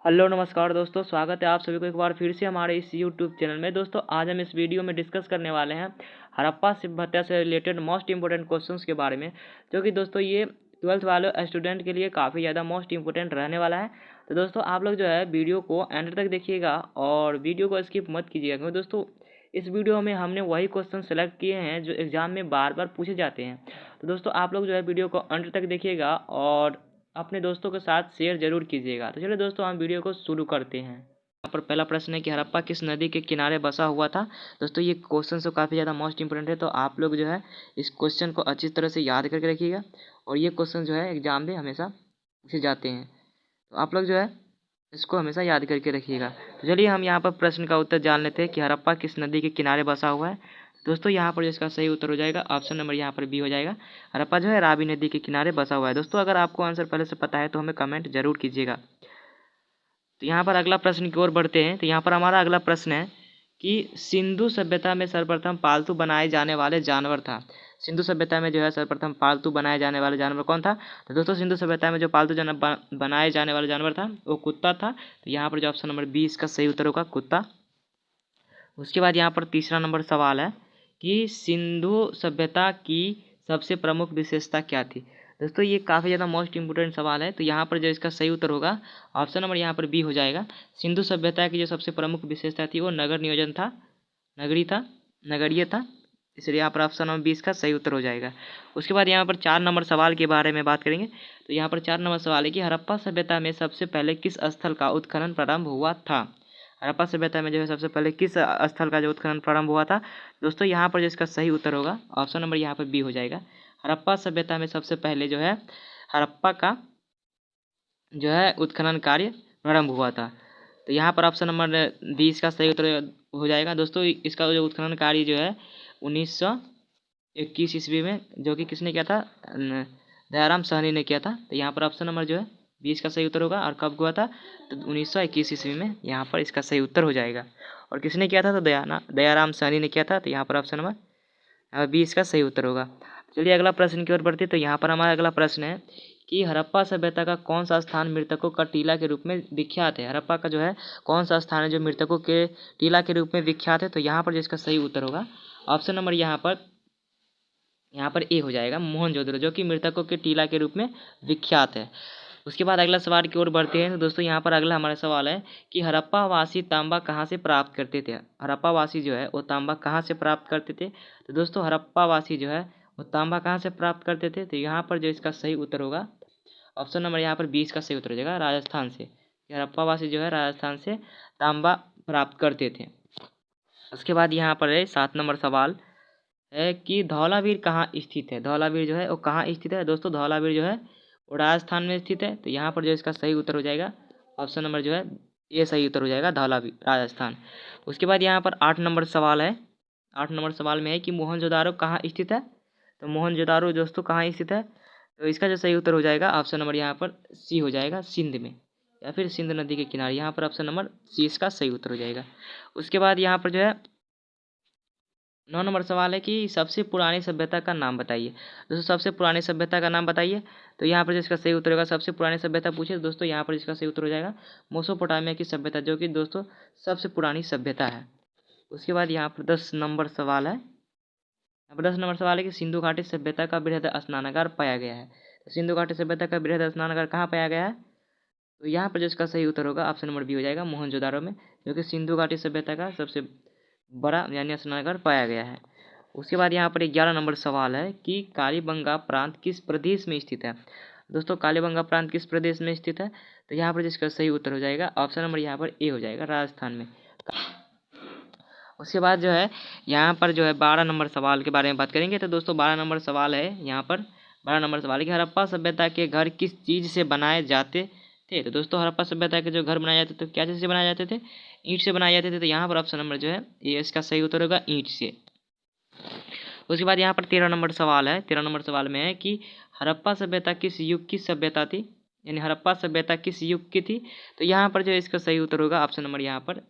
Hello नमस्कार दोस्तों, स्वागत है आप सभी को एक बार फिर से हमारे इस यूट्यूब चैनल में। दोस्तों आज हम इस वीडियो में डिस्कस करने वाले हैं हड़प्पा सभ्यता से रिलेटेड मोस्ट इंपोर्टेंट क्वेश्चंस के बारे में, जो कि दोस्तों ये 12th वाले स्टूडेंट के लिए काफ़ी ज़्यादा मोस्ट इंपोर्टेंट रहने वाला है। तो दोस्तों आप लोग जो है वीडियो को एंड तक देखिएगा और वीडियो को स्किप मत कीजिएगा, क्योंकि दोस्तों इस वीडियो में हमने वही क्वेश्चन सेलेक्ट किए हैं जो एग्जाम में बार बार पूछे जाते हैं। तो दोस्तों आप लोग जो है वीडियो को अंत तक देखिएगा और अपने दोस्तों के साथ शेयर जरूर कीजिएगा। तो चलिए दोस्तों हम वीडियो को शुरू करते हैं। यहाँ पर पहला प्रश्न है कि हड़प्पा किस नदी के किनारे बसा हुआ था। दोस्तों ये क्वेश्चन तो काफ़ी ज़्यादा मोस्ट इंपोर्टेंट है, तो आप लोग जो है इस क्वेश्चन को अच्छी तरह से याद करके रखिएगा और ये क्वेश्चन जो है एग्जाम में हमेशा पूछे जाते हैं, तो आप लोग जो है इसको हमेशा याद करके रखिएगा। तो चलिए हम यहाँ पर प्रश्न का उत्तर जान लेते हैं कि हड़प्पा किस नदी के किनारे बसा हुआ है। दोस्तों यहाँ पर इसका सही उत्तर हो जाएगा ऑप्शन नंबर यहाँ पर बी हो जाएगा। हड़प्पा जो है रावी नदी के किनारे बसा हुआ है। दोस्तों अगर आपको आंसर पहले से पता है तो हमें कमेंट जरूर कीजिएगा। तो यहाँ पर अगला प्रश्न की ओर बढ़ते हैं। तो यहाँ पर हमारा अगला प्रश्न है कि सिंधु सभ्यता में सर्वप्रथम पालतू बनाए जाने वाले जानवर था। सिंधु सभ्यता में जो है सर्वप्रथम पालतू बनाए जाने वाले जानवर कौन था। तो दोस्तों सिंधु सभ्यता में जो पालतू जानवर बनाए जाने वाले जानवर था वो कुत्ता था। तो यहाँ पर जो ऑप्शन नंबर 20 का सही उत्तर होगा कुत्ता। उसके बाद यहाँ पर तीसरा नंबर सवाल है कि सिंधु सभ्यता की सबसे प्रमुख विशेषता क्या थी। दोस्तों ये काफ़ी ज़्यादा मोस्ट इंपोर्टेंट सवाल है, तो यहाँ पर जो इसका सही उत्तर होगा ऑप्शन नंबर यहाँ पर बी हो जाएगा। सिंधु सभ्यता की जो सबसे प्रमुख विशेषता थी वो नगर नियोजन था, नगरीय था, इसलिए यहाँ पर ऑप्शन नंबर 20 का सही उत्तर हो जाएगा। उसके बाद यहाँ पर 4 नंबर सवाल के बारे में बात करेंगे। तो यहाँ पर 4 नंबर सवाल है कि हड़प्पा सभ्यता में सबसे पहले किस स्थल का उत्खनन प्रारंभ हुआ था। हड़प्पा सभ्यता में जो है सबसे पहले किस स्थल का जो उत्खनन प्रारंभ हुआ था। दोस्तों यहाँ पर जो इसका सही उत्तर होगा ऑप्शन नंबर यहाँ पर बी हो जाएगा। हड़प्पा सभ्यता में सबसे पहले जो है हड़प्पा का जो है उत्खनन कार्य प्रारंभ हुआ था। तो यहाँ पर ऑप्शन नंबर 20 का सही उत्तर हो जाएगा। दोस्तों इसका जो उत्खनन कार्य जो है 1921 ईस्वी में, जो कि किसने किया था, दयाराम साहनी ने किया था। तो यहाँ पर ऑप्शन नंबर जो है 20 का सही उत्तर होगा। और कब हुआ था, तो 1921 ईस्वी में यहाँ पर इसका सही उत्तर हो जाएगा। और किसने किया था, तो दयाराम साहनी ने किया था। तो यहाँ पर ऑप्शन नंबर 20 का सही उत्तर होगा। चलिए अगला प्रश्न की ओर बढ़ते। तो यहाँ पर हमारा अगला प्रश्न है कि हड़प्पा सभ्यता का कौन सा स्थान मृतकों का टीला के रूप में विख्यात है। हड़प्पा का जो है कौन सा स्थान है जो मृतकों के टीला के रूप में विख्यात है। तो यहाँ पर जिसका सही उत्तर होगा ऑप्शन नंबर यहाँ पर ए हो जाएगा, मोहनजोदड़ो, जो कि मृतकों के टीला के रूप में विख्यात है। उसके बाद अगला सवाल की ओर बढ़ते हैं। तो दोस्तों यहाँ पर अगला हमारा सवाल है कि हड़प्पा वासी तांबा कहाँ से प्राप्त करते थे। हड़प्पा वासी जो है वो तांबा कहाँ से प्राप्त करते थे। तो दोस्तों हड़प्पा वासी जो है वो तांबा कहाँ से प्राप्त करते थे। तो यहाँ पर जो इसका सही उत्तर होगा ऑप्शन नंबर यहाँ पर 20 का सही उत्तर हो जाएगा, राजस्थान से। हड़प्पा वासी जो है राजस्थान से तांबा प्राप्त करते थे। उसके बाद यहाँ पर है 7 नंबर सवाल है कि धौलावीर कहाँ स्थित है। धौलावीर जो है वो कहाँ स्थित है। दोस्तों धौलावीर जो है वो राजस्थान में स्थित है। तो यहाँ पर जो इसका सही उत्तर हो जाएगा ऑप्शन नंबर जो है ये सही उत्तर हो जाएगा, धौलावीर राजस्थान। उसके बाद यहाँ पर 8 नंबर सवाल है। 8 नंबर सवाल में है कि मोहनजोदारो कहाँ स्थित है। तो मोहनजोदारो दोस्तों कहाँ स्थित है। तो इसका जो सही उत्तर हो जाएगा ऑप्शन नंबर यहाँ पर सी हो जाएगा, सिंध में या फिर सिंध नदी के किनारे। यहाँ पर ऑप्शन नंबर सी इसका सही उत्तर हो जाएगा। उसके बाद यहाँ पर जो है 9 नंबर सवाल है कि सबसे पुरानी सभ्यता का नाम बताइए। दोस्तों सबसे पुरानी सभ्यता का नाम बताइए। तो यहाँ पर जिसका सही उत्तर होगा, सबसे पुरानी सभ्यता पूछे दोस्तों यहाँ पर इसका सही उत्तर हो जाएगा मेसोपोटामिया की सभ्यता, जो कि दोस्तों सबसे पुरानी सभ्यता है। उसके बाद यहाँ पर 10 नंबर सवाल है। यहाँ पर 10 नंबर सवाल है कि सिंधु घाटी सभ्यता का बृहद स्नानागार पाया गया है। तो सिंधु घाटी सभ्यता का बृहद स्नानागार कहाँ पाया गया है। तो यहाँ पर जो इसका सही उत्तर होगा ऑप्शन नंबर बी हो जाएगा, मोहनजोदारो में, जो कि सिंधु घाटी सभ्यता का सबसे बड़ा यानी स्नानागार पाया गया है। उसके बाद यहाँ पर 11 नंबर सवाल है कि कालीबंगा प्रांत किस प्रदेश में स्थित है। दोस्तों कालीबंगा प्रांत किस प्रदेश में स्थित है। तो यहाँ पर जिसका सही उत्तर हो जाएगा ऑप्शन नंबर यहाँ पर ए हो जाएगा, राजस्थान में। उसके बाद जो है यहाँ पर जो है 12 नंबर सवाल के बारे में बात करेंगे। तो दोस्तों 12 नंबर सवाल है, यहाँ पर 12 नंबर सवाल है कि हड़प्पा सभ्यता के घर किस चीज़ से बनाए जाते थे। तो दोस्तों हड़प्पा सभ्यता के जो घर बनाए जाते थे, क्या चीज़ से बनाए जाते थे, ईंट से बनाए जाते थे। तो यहाँ पर ऑप्शन नंबर जो है ये इसका सही उत्तर होगा, ईंट से। उसके बाद यहाँ पर 13 नंबर सवाल है। 13 नंबर सवाल में है कि हड़प्पा सभ्यता किस युग की सभ्यता थी, यानी हड़प्पा सभ्यता किस युग की थी। तो यहाँ पर जो इसका सही उत्तर होगा ऑप्शन नंबर यहाँ पर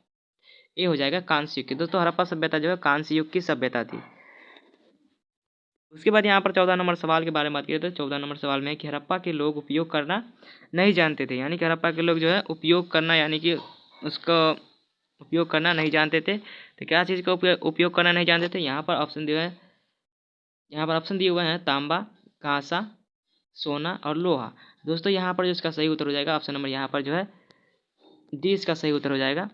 ए हो जाएगा, कांस्य युग की। दोस्तों हड़प्पा सभ्यता जो है कांस्य युग की सभ्यता थी। उसके बाद यहाँ पर 14 नंबर सवाल के बारे में बात करें तो 14 नंबर सवाल में है कि हड़प्पा के लोग उपयोग करना नहीं जानते थे, यानी कि हड़प्पा के लोग जो है उपयोग करना यानी कि उसका उपयोग करना नहीं जानते थे। तो क्या चीज़ का उपयोग करना नहीं जानते थे? यहाँ पर ऑप्शन दिए हैं, यहाँ पर ऑप्शन दिए हुए हैं तांबा, कांसा, सोना और लोहा। दोस्तों यहाँ पर जो इसका सही उत्तर हो जाएगा ऑप्शन नंबर यहाँ पर जो है डी इसका सही उत्तर हो जाएगा।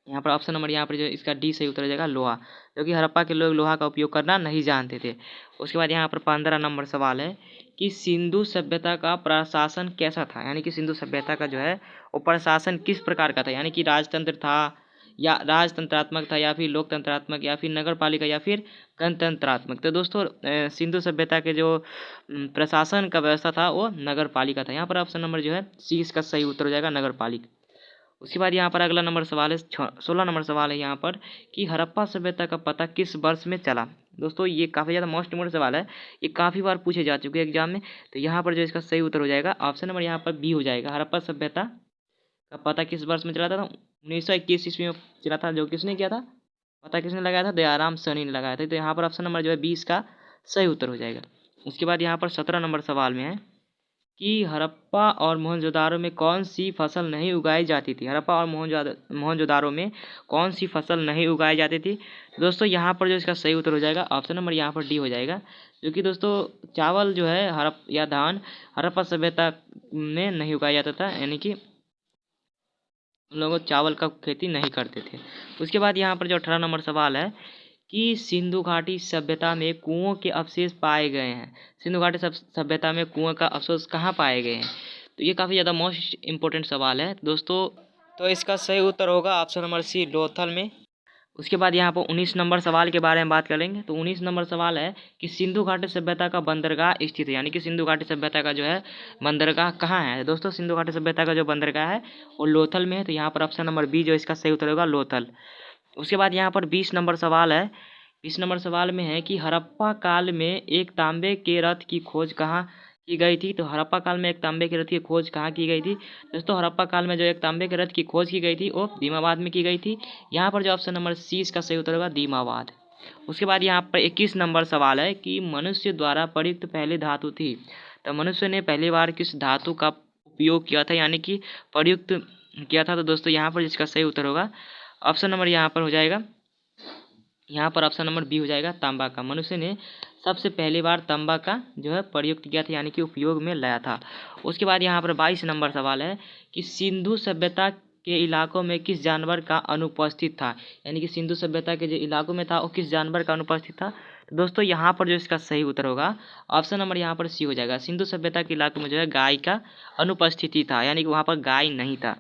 यहाँ पर ऑप्शन नंबर यहाँ पर जो इसका डी सही उत्तर हो जाएगा लोहा, क्योंकि हड़प्पा के लोग लोहा का उपयोग करना नहीं जानते थे। उसके बाद यहाँ पर 15 नंबर सवाल है कि सिंधु सभ्यता का प्रशासन कैसा था, यानी कि सिंधु सभ्यता का जो है वो प्रशासन किस प्रकार का था, यानी कि राजतंत्र था या राजतंत्रात्मक था या फिर लोकतंत्रात्मक या फिर नगर पालिका या फिर गणतंत्रात्मक। तो दोस्तों सिंधु सभ्यता के जो प्रशासन का व्यवस्था था वो नगर पालिका था। यहाँ पर ऑप्शन नंबर जो है सी इसका सही उत्तर हो जाएगा नगर पालिका। उसके बाद यहाँ पर अगला नंबर सवाल है 16 नंबर सवाल है यहाँ पर कि हड़प्पा सभ्यता का पता किस वर्ष में चला। दोस्तों ये काफ़ी ज़्यादा मोस्ट इम्पोर्टेंट सवाल है, ये काफ़ी बार पूछे जा चुके हैं एग्जाम में। तो यहाँ पर जो इसका सही उत्तर हो जाएगा ऑप्शन नंबर यहाँ पर बी हो जाएगा। हड़प्पा सभ्यता का पता किस वर्ष में चला था? 1921 ईस्वी में चला था। जो किसने किया था पता, किसने लगाया था? दयाराम साहनी ने लगाया था। तो यहाँ पर ऑप्शन नंबर जो है 20 का सही उत्तर हो जाएगा। उसके बाद यहाँ पर 17 नंबर सवाल में है कि हड़प्पा और मोहनजोदारो में कौन सी फसल नहीं उगाई जाती थी। हड़प्पा और मोहनजोदारो में कौन सी फसल नहीं उगाई जाती थी? दोस्तों यहाँ पर जो इसका सही उत्तर हो जाएगा ऑप्शन नंबर यहाँ पर डी हो जाएगा, क्योंकि दोस्तों चावल जो है या धान हड़प्पा सभ्यता में नहीं उगाया जाता था, यानी कि उन लोग चावल का खेती नहीं करते थे। उसके बाद यहाँ पर जो 18 नंबर सवाल है कि सिंधु घाटी सभ्यता में कुओं के अवशेष पाए गए हैं। सिंधु घाटी सभ्यता में कुओं का अवशेष कहाँ पाए गए हैं? तो ये काफ़ी ज़्यादा मोस्ट इम्पोर्टेंट सवाल है दोस्तों। तो इसका सही उत्तर होगा ऑप्शन नंबर सी लोथल में। उसके बाद यहाँ पर 19 नंबर सवाल के बारे में बात करेंगे। तो 19 नंबर सवाल है कि सिंधु घाटी सभ्यता का बंदरगाह स्थित है, यानी कि सिंधु घाटी सभ्यता का जो है बंदरगाह कहाँ है? दोस्तों सिंधु घाटी सभ्यता का जो बंदरगाह है वो लोथल में है। तो यहाँ पर ऑप्शन नंबर बी जो इसका सही उत्तर होगा लोथल। उसके बाद यहाँ पर 20 नंबर सवाल है। 20 नंबर सवाल में है कि हड़प्पा काल में एक तांबे के रथ की खोज कहाँ की गई थी? तो हड़प्पा काल में एक तांबे के रथ की खोज कहाँ की गई थी? दोस्तों हड़प्पा काल में जो एक तांबे के रथ की खोज की गई थी वो दीमाबाद में की गई थी। यहाँ पर जो ऑप्शन नंबर सी इसका सही उत्तर होगा दीमाबाद। उसके बाद यहाँ पर 21 नंबर सवाल है कि मनुष्य द्वारा प्रयुक्त पहली धातु थी। तो मनुष्य ने पहली बार किस धातु का उपयोग किया था, यानी कि प्रयुक्त किया था? तो दोस्तों यहाँ पर जिसका सही उत्तर होगा ऑप्शन नंबर यहाँ पर हो जाएगा, यहाँ पर ऑप्शन नंबर बी हो जाएगा तांबा का। मनुष्य ने सबसे पहली बार तांबा का जो है प्रयुक्त किया था, यानी कि उपयोग में लाया था। उसके बाद यहाँ पर 22 नंबर सवाल है कि सिंधु सभ्यता के इलाकों में किस जानवर का अनुपस्थित था, यानी कि सिंधु सभ्यता के जो इलाकों में था वो किस जानवर का अनुपस्थित था? तो दोस्तों यहाँ पर जो इसका सही उत्तर होगा ऑप्शन नंबर यहाँ पर सी हो जाएगा। सिंधु सभ्यता के इलाके में जो है गाय का अनुपस्थिति था, यानी कि वहाँ पर गाय नहीं था।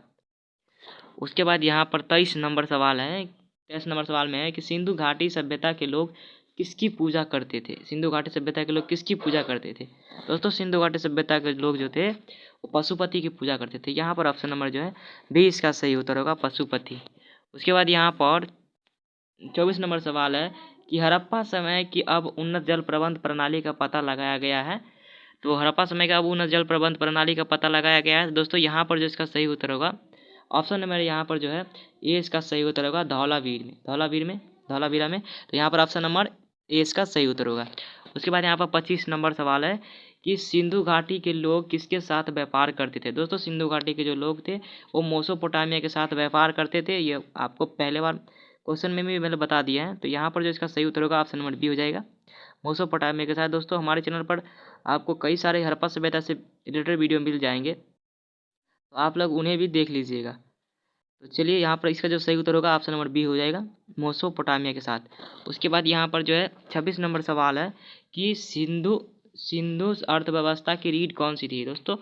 उसके बाद यहाँ पर 23 नंबर सवाल है। 23 नंबर सवाल में है कि सिंधु घाटी सभ्यता के लोग किसकी पूजा करते थे? सिंधु घाटी सभ्यता के लोग किसकी पूजा करते थे? दोस्तों सिंधु घाटी सभ्यता के लोग जो थे वो पशुपति की पूजा करते थे। यहाँ पर ऑप्शन नंबर जो है बी इसका सही उत्तर होगा पशुपति। उसके बाद यहाँ पर 24 नंबर सवाल है कि हड़प्पा समय की अब उन्नत जल प्रबंध प्रणाली का पता लगाया गया है। तो हड़प्पा समय का अब उन्नत जल प्रबंध प्रणाली का पता लगाया गया है। दोस्तों यहाँ पर जो इसका सही उत्तर होगा ऑप्शन नंबर यहाँ पर जो है ये इसका सही उत्तर होगा धौलावीरा में। तो यहाँ पर ऑप्शन नंबर ए इसका सही उत्तर होगा। उसके बाद यहाँ पर 25 नंबर सवाल है कि सिंधु घाटी के लोग किसके साथ व्यापार करते थे? दोस्तों सिंधु घाटी के जो लोग थे वो मेसोपोटामिया के साथ व्यापार करते थे। ये आपको पहले बार क्वेश्चन में भी मैंने बता दिया है। तो यहाँ पर जो इसका सही उत्तर होगा ऑप्शन नंबर बी हो जाएगा मेसोपोटामिया के साथ। दोस्तों हमारे चैनल पर आपको कई सारे हड़प्पा सभ्यता से रिलेटेड वीडियो मिल जाएंगे, तो आप लोग उन्हें भी देख लीजिएगा। तो चलिए यहाँ पर इसका जो सही उत्तर होगा ऑप्शन नंबर बी हो जाएगा मेसोपोटामिया के साथ। उसके बाद यहाँ पर जो है 26 नंबर सवाल है कि सिंधु अर्थव्यवस्था की रीढ़ कौन सी थी? दोस्तों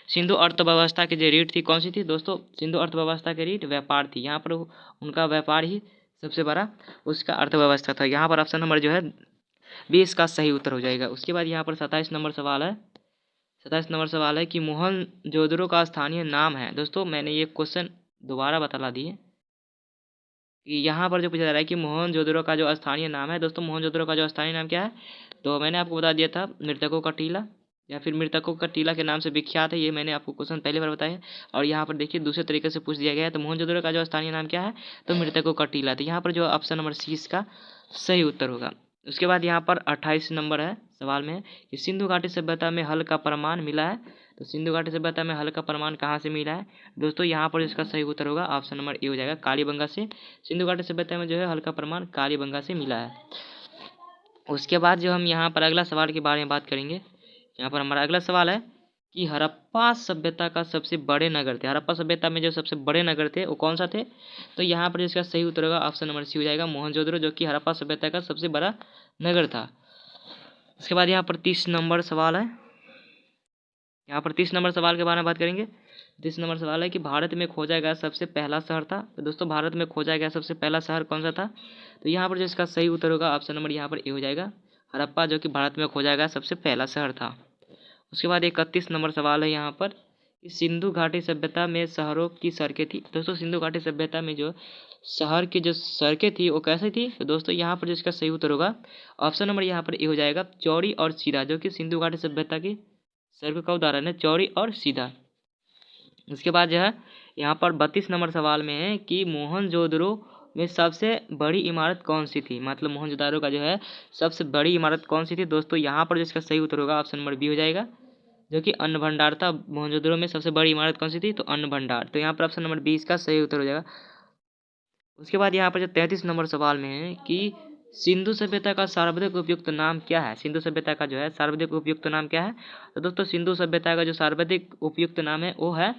सिंधु अर्थव्यवस्था की जो रीढ़ थी कौन सी थी? दोस्तों सिंधु अर्थव्यवस्था की रीढ़ व्यापार थी। यहाँ पर उनका व्यापार ही सबसे बड़ा उसका अर्थव्यवस्था था। यहाँ पर ऑप्शन नंबर जो है बी इसका सही उत्तर हो जाएगा। उसके बाद यहाँ पर 27 नंबर सवाल है। 27 नंबर सवाल है कि मोहनजोदड़ो का स्थानीय नाम है। दोस्तों मैंने ये क्वेश्चन दोबारा बता दिए कि यहाँ पर जो पूछा जा रहा है कि मोहनजोदड़ो का जो स्थानीय नाम है। दोस्तों मोहनजोदड़ो का जो स्थानीय नाम क्या है? तो मैंने आपको बता दिया था मृतकों का टीला या फिर मृतकों का टीला के नाम से विख्यात है। ये मैंने आपको क्वेश्चन पहली बार बताया। और यहाँ पर देखिए दूसरे तरीके से पूछ दिया गया है। तो मोहनजोदड़ो का जो स्थानीय नाम क्या है? तो मृतकों का टीला। तो यहाँ पर जो ऑप्शन नंबर सी इसका सही उत्तर होगा। उसके बाद यहाँ पर 28 नंबर है सवाल में कि सिंधु घाटी सभ्यता में हल का प्रमाण मिला है। तो सिंधु घाटी सभ्यता में हल का प्रमाण कहाँ से मिला है दोस्तों? यहाँ पर इसका सही उत्तर होगा ऑप्शन नंबर ए हो जाएगा, कालीबंगा से। सिंधु घाटी सभ्यता में जो है हल का प्रमाण कालीबंगा से मिला है। उसके बाद जो हम यहाँ पर अगला सवाल के बारे में बात करेंगे, यहाँ पर हमारा अगला सवाल है कि हड़प्पा सभ्यता का सबसे बड़े नगर थे। हड़प्पा सभ्यता में जो सबसे बड़े नगर थे वो कौन सा थे? तो यहाँ पर इसका सही उत्तर होगा ऑप्शन नंबर सी हो जाएगा, मोहनजोदड़ो, जो कि हड़प्पा सभ्यता का सबसे बड़ा नगर था। उसके बाद यहाँ पर 30 नंबर सवाल है। यहाँ पर 30 नंबर सवाल के बारे में बात करेंगे। 30 नंबर सवाल है कि भारत में खोजा गया सबसे पहला शहर था। तो दोस्तों भारत में खोजा गया सबसे पहला शहर कौन सा था? तो यहाँ पर जो इसका सही उत्तर होगा ऑप्शन नंबर यहाँ पर ए हो जाएगा, हड़प्पा, जो कि भारत में खोजा गया सबसे पहला शहर था। उसके बाद 31 नंबर सवाल है यहाँ पर कि सिंधु घाटी सभ्यता में शहरों की सड़कें थी। दोस्तों सिंधु घाटी सभ्यता में जो शहर की जो सड़कें थी वो कैसी थी? तो दोस्तों यहाँ पर जो इसका सही उत्तर होगा ऑप्शन नंबर यहाँ पर ए हो जाएगा, चौड़ी और सीधा, जो कि सिंधु घाटी सभ्यता की सड़कों का उदाहरण है, चौड़ी और सीधा। उसके बाद जो है यहाँ पर 32 नंबर सवाल में है कि मोहनजोदड़ो में सबसे बड़ी इमारत कौन सी थी? मतलब मोहनजोदड़ो का जो है सबसे बड़ी इमारत कौन सी थी? दोस्तों यहाँ पर जिसका सही उत्तर होगा ऑप्शन नंबर बी हो जाएगा, जो कि अन्न भंडार था। मोहनजोदड़ो में सबसे बड़ी इमारत कौन सी थी? तो अन्न भंडार। तो यहाँ पर ऑप्शन नंबर बी इसका सही उत्तर हो जाएगा। उसके बाद यहाँ पर जो 33 नंबर सवाल में है कि सिंधु सभ्यता का सर्वाधिक उपयुक्त नाम क्या है? सिंधु सभ्यता का जो है सर्वाधिक उपयुक्त नाम क्या है? तो दोस्तों सिंधु सभ्यता का जो सर्वाधिक उपयुक्त नाम है वो है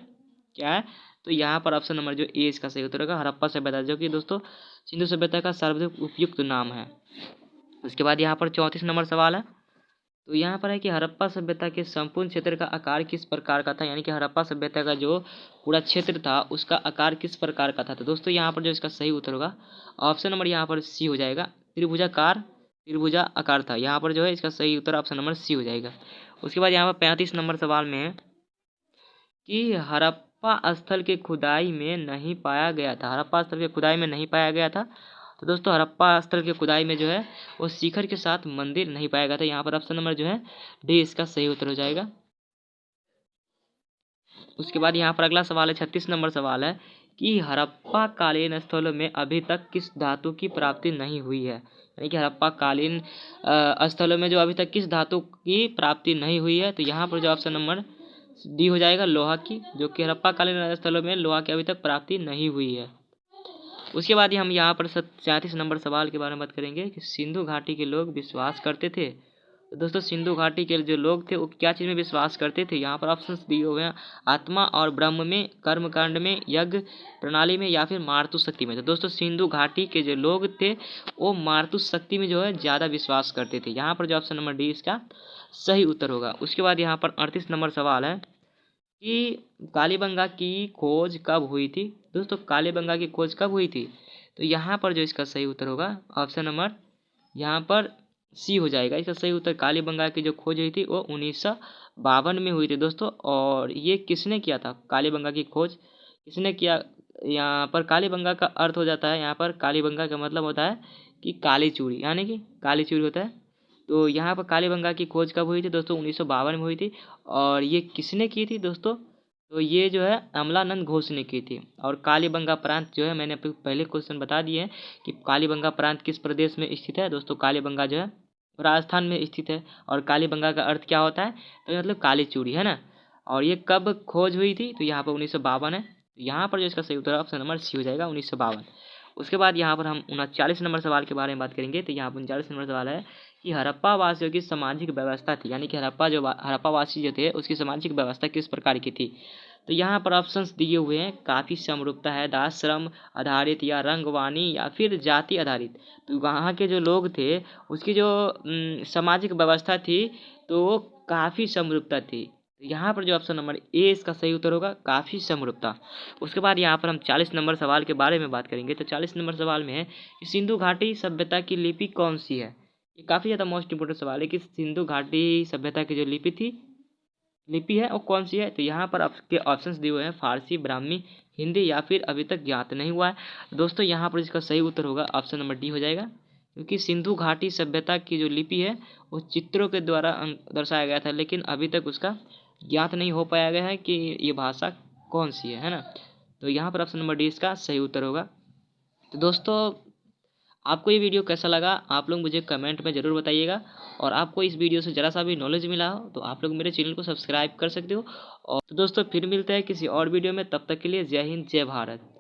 क्या है? तो यहाँ पर ऑप्शन नंबर जो ए इसका सही उत्तर होगा, हड़प्पा सभ्यता, जो कि दोस्तों सिंधु सभ्यता का सर्वाधिक उपयुक्त नाम है। उसके बाद यहाँ पर 34 नंबर सवाल है। तो यहाँ पर है कि हड़प्पा सभ्यता के संपूर्ण क्षेत्र का आकार किस प्रकार का था? यानी कि हड़प्पा सभ्यता का जो पूरा क्षेत्र था उसका आकार किस प्रकार का था? तो दोस्तों यहाँ पर जो इसका सही उत्तर होगा ऑप्शन नंबर यहाँ पर सी हो जाएगा, त्रिभुजा आकार था। यहाँ पर जो है इसका सही उत्तर ऑप्शन नंबर सी हो जाएगा। उसके बाद यहाँ पर 35 नंबर सवाल में है कि हड़प्पा स्थल के खुदाई में नहीं पाया गया था। हड़प्पा स्थल के खुदाई में नहीं पाया गया था। तो दोस्तों हड़प्पा स्थल के खुदाई में जो है वो शिखर के साथ मंदिर नहीं पाया गया था। यहाँ पर ऑप्शन नंबर जो है डी इसका सही उत्तर हो जाएगा। उसके बाद यहाँ पर अगला सवाल है 36 नंबर सवाल है कि हड़प्पा कालीन स्थलों में अभी तक किस धातु की प्राप्ति नहीं हुई है? यानी कि हड़प्पा कालीन स्थलों में जो अभी तक किस धातु की प्राप्ति नहीं हुई है? तो यहाँ पर जो ऑप्शन नंबर डी हो जाएगा, लोहा की, जो कि हड़प्पा कालीन स्थलों में लोहा की अभी तक प्राप्ति नहीं हुई है। उसके बाद ही हम यहाँ पर 37 नंबर सवाल के बारे में बात करेंगे कि सिंधु घाटी के लोग विश्वास करते थे। तो दोस्तों सिंधु घाटी के जो लोग थे वो क्या चीज़ में विश्वास करते थे? यहाँ पर ऑप्शंस दिए हुए हैं, आत्मा और ब्रह्म में, कर्मकांड में, यज्ञ प्रणाली में, या फिर मारुति शक्ति में। तो दोस्तों सिंधु घाटी के जो लोग थे वो मारुति शक्ति में जो है ज़्यादा विश्वास करते थे। यहाँ पर जो ऑप्शन नंबर डी इसका सही उत्तर होगा। उसके बाद यहाँ पर 38 नंबर सवाल है कि कालीबंगा की खोज कब हुई थी? दोस्तों कालीबंगा की खोज कब हुई थी? तो यहाँ पर जो इसका सही उत्तर होगा ऑप्शन नंबर यहाँ पर सी हो जाएगा। इसका सही उत्तर कालीबंगा की जो खोज हुई थी वो 1952 में हुई थी दोस्तों। और ये किसने किया था? कालीबंगा की खोज किसने किया? यहाँ पर कालीबंगा का अर्थ हो जाता है, यहाँ पर कालीबंगा का मतलब होता है कि काली चूड़ी, यानी कि काली चूड़ी होता है। तो यहाँ पर कालीबंगा की खोज कब हुई थी दोस्तों? 1952 में हुई थी। और ये किसने की थी दोस्तों? तो ये जो है अमलानंद घोष ने की थी। और कालीबंगा प्रांत जो है मैंने आपको पहले क्वेश्चन बता दिए हैं कि कालीबंगा प्रांत किस प्रदेश में स्थित है। दोस्तों कालीबंगा जो है राजस्थान में स्थित है। और कालीबंगा का अर्थ क्या होता है? तो मतलब काली चूड़ी, है ना। और ये कब खोज हुई थी? तो यहाँ पर 1952 है। तो यहाँ पर जो इसका सही उत्तर ऑप्शन नंबर सी हो जाएगा, 1952। उसके बाद यहाँ पर हम 39 नंबर सवाल के बारे में बात करेंगे। तो यहाँ पर 39 नंबर सवाल है कि हड़प्पा वासियों की सामाजिक व्यवस्था थी, यानी कि हड़प्पा वासी जो थे उसकी सामाजिक व्यवस्था किस प्रकार की थी? तो यहाँ पर ऑप्शंस दिए हुए हैं, काफ़ी समरूपता है, दास श्रम आधारित, या रंगवानी, या फिर जाति आधारित। तो वहाँ के जो लोग थे उसकी जो सामाजिक व्यवस्था थी तो वो काफ़ी समरूपता थी। तो यहाँ पर जो ऑप्शन नंबर ए इसका सही उत्तर होगा, काफ़ी समरूपता। उसके बाद यहाँ पर हम 40 नंबर सवाल के बारे में बात करेंगे। तो 40 नंबर सवाल में है कि सिंधु घाटी सभ्यता की लिपि कौन सी है? ये काफ़ी ज़्यादा मोस्ट इंपोर्टेंट सवाल है कि सिंधु घाटी सभ्यता की जो लिपि है वो कौन सी है? तो यहाँ पर आपके ऑप्शंस दिए हुए हैं, फारसी, ब्राह्मी, हिंदी, या फिर अभी तक ज्ञात नहीं हुआ है। दोस्तों यहाँ पर इसका सही उत्तर होगा ऑप्शन नंबर डी हो जाएगा, क्योंकि सिंधु घाटी सभ्यता की जो लिपि है वो चित्रों के द्वारा दर्शाया गया था, लेकिन अभी तक उसका ज्ञात नहीं हो पाया गया है कि ये भाषा कौन सी है ना। तो यहाँ पर ऑप्शन नंबर डी इसका सही उत्तर होगा। तो दोस्तों आपको ये वीडियो कैसा लगा आप लोग मुझे कमेंट में ज़रूर बताइएगा। और आपको इस वीडियो से ज़रा सा भी नॉलेज मिला हो तो आप लोग मेरे चैनल को सब्सक्राइब कर सकते हो। और तो दोस्तों फिर मिलते हैं किसी और वीडियो में, तब तक के लिए जय हिंद जय भारत।